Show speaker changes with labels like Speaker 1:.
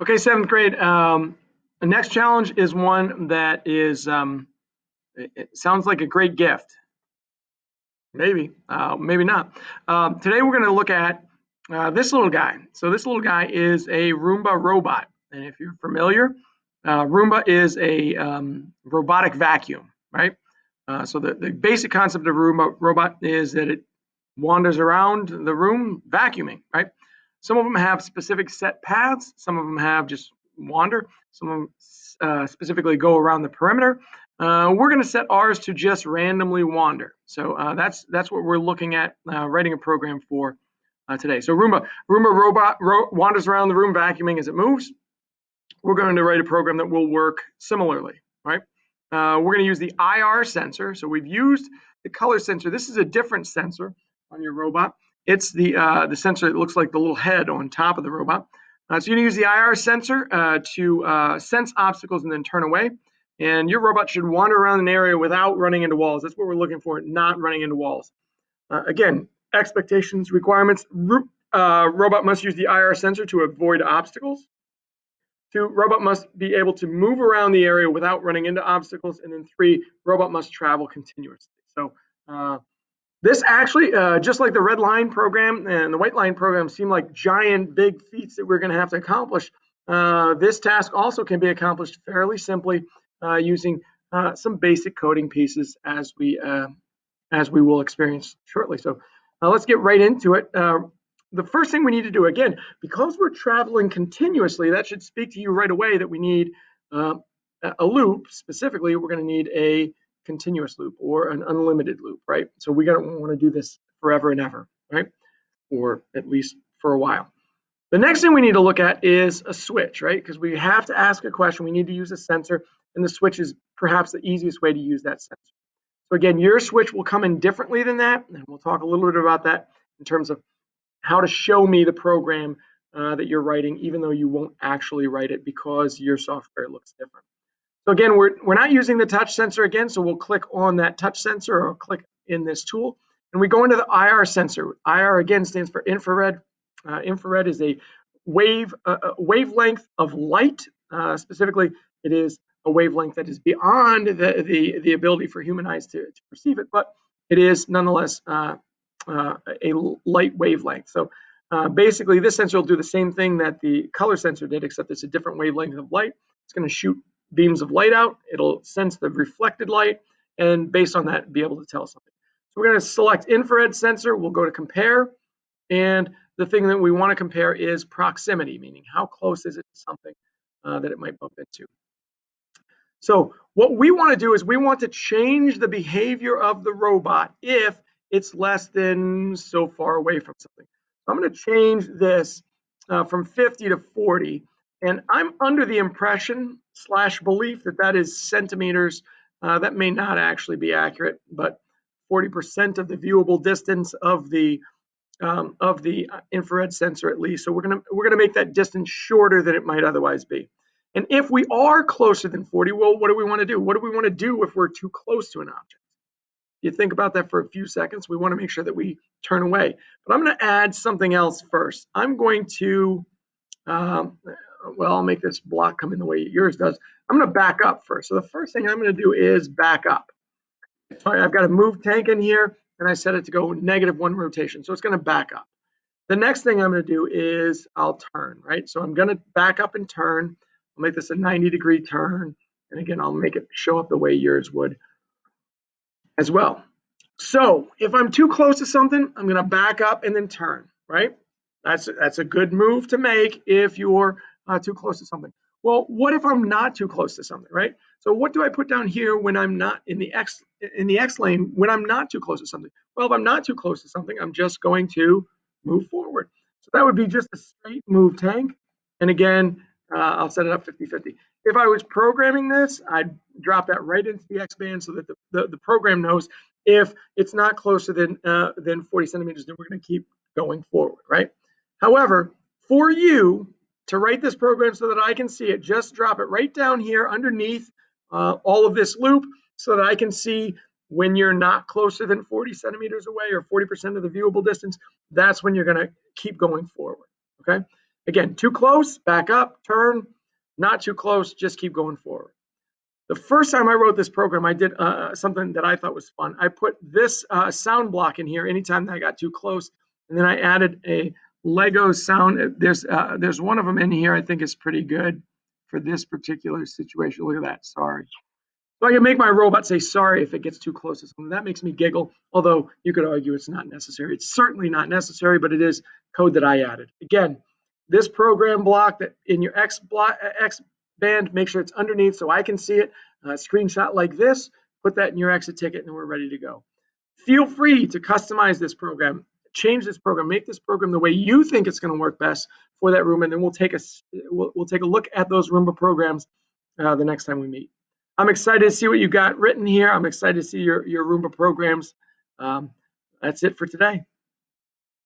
Speaker 1: Okay, seventh grade. The next challenge is one that is, it sounds like a great gift. Maybe, maybe not. Today we're going to look at this little guy. So this little guy is a Roomba robot. And if you're familiar, Roomba is a robotic vacuum, right? So the basic concept of a Roomba robot is that it wanders around the room vacuuming, right? Some of them have specific set paths. Some of them have just wander. Some of them specifically go around the perimeter. We're going to set ours to just randomly wander. So that's what we're looking at writing a program for today. So Roomba robot wanders around the room vacuuming as it moves. We're going to write a program that will work similarly, right? We're going to use the IR sensor. So we've used the color sensor. This is a different sensor on your robot. It's the sensor that looks like the little head on top of the robot. So you're going to use the IR sensor to sense obstacles and then turn away. And your robot should wander around an area without running into walls. That's what we're looking for, not running into walls. Again, expectations, requirements. Robot must use the IR sensor to avoid obstacles. 2, robot must be able to move around the area without running into obstacles. And then 3, robot must travel continuously. So this actually, just like the red line program and the white line program seem like giant, big feats that we're going to have to accomplish. This task also can be accomplished fairly simply using some basic coding pieces as we will experience shortly. So let's get right into it. The first thing we need to do, again, because we're traveling continuously, that should speak to you right away that we need a loop. Specifically, we're going to need a continuous loop or an unlimited loop, right? So we're going to want to do this forever and ever, right? Or at least for a while. The next thing we need to look at is a switch, right? Because we have to ask a question. We need to use a sensor, and the switch is perhaps the easiest way to use that sensor. So again, your switch will come in differently than that, and we'll talk a little bit about that in terms of how to show me the program that you're writing, even though you won't actually write it because your software looks different. So again, we're not using the touch sensor again, so we'll click on that touch sensor or click in this tool, and we go into the IR sensor. IR again stands for infrared. Infrared is a wavelength of light. Specifically, it is a wavelength that is beyond the ability for human eyes to perceive it, but it is nonetheless a light wavelength. So basically, this sensor will do the same thing that the color sensor did, except it's a different wavelength of light. It's going to shoot beams of light out. It'll sense the reflected light, and based on that, be able to tell something. So we're going to select infrared sensor. We'll go to compare, and the thing that we want to compare is proximity, meaning how close is it to something that it might bump into. So what we want to do is we want to change the behavior of the robot if it's less than so far away from something. So I'm going to change this from 50 to 40. And I'm under the impression / belief that that is centimeters. That may not actually be accurate, but 40% of the viewable distance of the infrared sensor at least. So we're gonna make that distance shorter than it might otherwise be. And if we are closer than 40, well, what do we want to do? What do we want to do if we're too close to an object? You think about that for a few seconds. We want to make sure that we turn away. But I'm going to add something else first. I'm going to well, I'll make this block come in the way yours does. I'm going to back up first. So the first thing I'm going to do is back up. Sorry, I've got a move tank in here, and I set it to go -1 rotation. So it's going to back up. The next thing I'm going to do is I'll turn, right? So I'm going to back up and turn. I'll make this a 90-degree turn. And again, I'll make it show up the way yours would as well. So if I'm too close to something, I'm going to back up and then turn, right? That's a good move to make if you're too close to something. Well, what if I'm not too close to something, right? So what do I put down here when I'm not in the X lane when I'm not too close to something? Well, if I'm not too close to something, I'm just going to move forward. So that would be just a straight move tank. And again, I'll set it up 50-50. If I was programming this, I'd drop that right into the X band so that the program knows if it's not closer than 40 centimeters, then we're going to keep going forward, right? However, for you to write this program so that I can see it, just drop it right down here underneath all of this loop so that I can see when you're not closer than 40 centimeters away or 40% of the viewable distance. That's when you're going to keep going forward, okay? Again, too close, back up, turn. Not too close, just keep going forward. The first time I wrote this program, I did something that I thought was fun. I put this sound block in here anytime that I got too close, and then I added a Lego sound. There's one of them in here I think is pretty good for this particular situation. Look at that, sorry. So I can make my robot say sorry if it gets too close to something. That makes me giggle, although you could argue it's not necessary. It's certainly not necessary, but it is code that I added. Again, this program block that in your X band, make sure it's underneath so I can see it. Screenshot like this, put that in your exit ticket, and we're ready to go. Feel free to customize this program, change this program, make this program the way you think it's going to work best for that room, and then we'll take a look at those Roomba programs the next time we meet. I'm excited to see what you got written here. I'm excited to see your Roomba programs. That's it for today.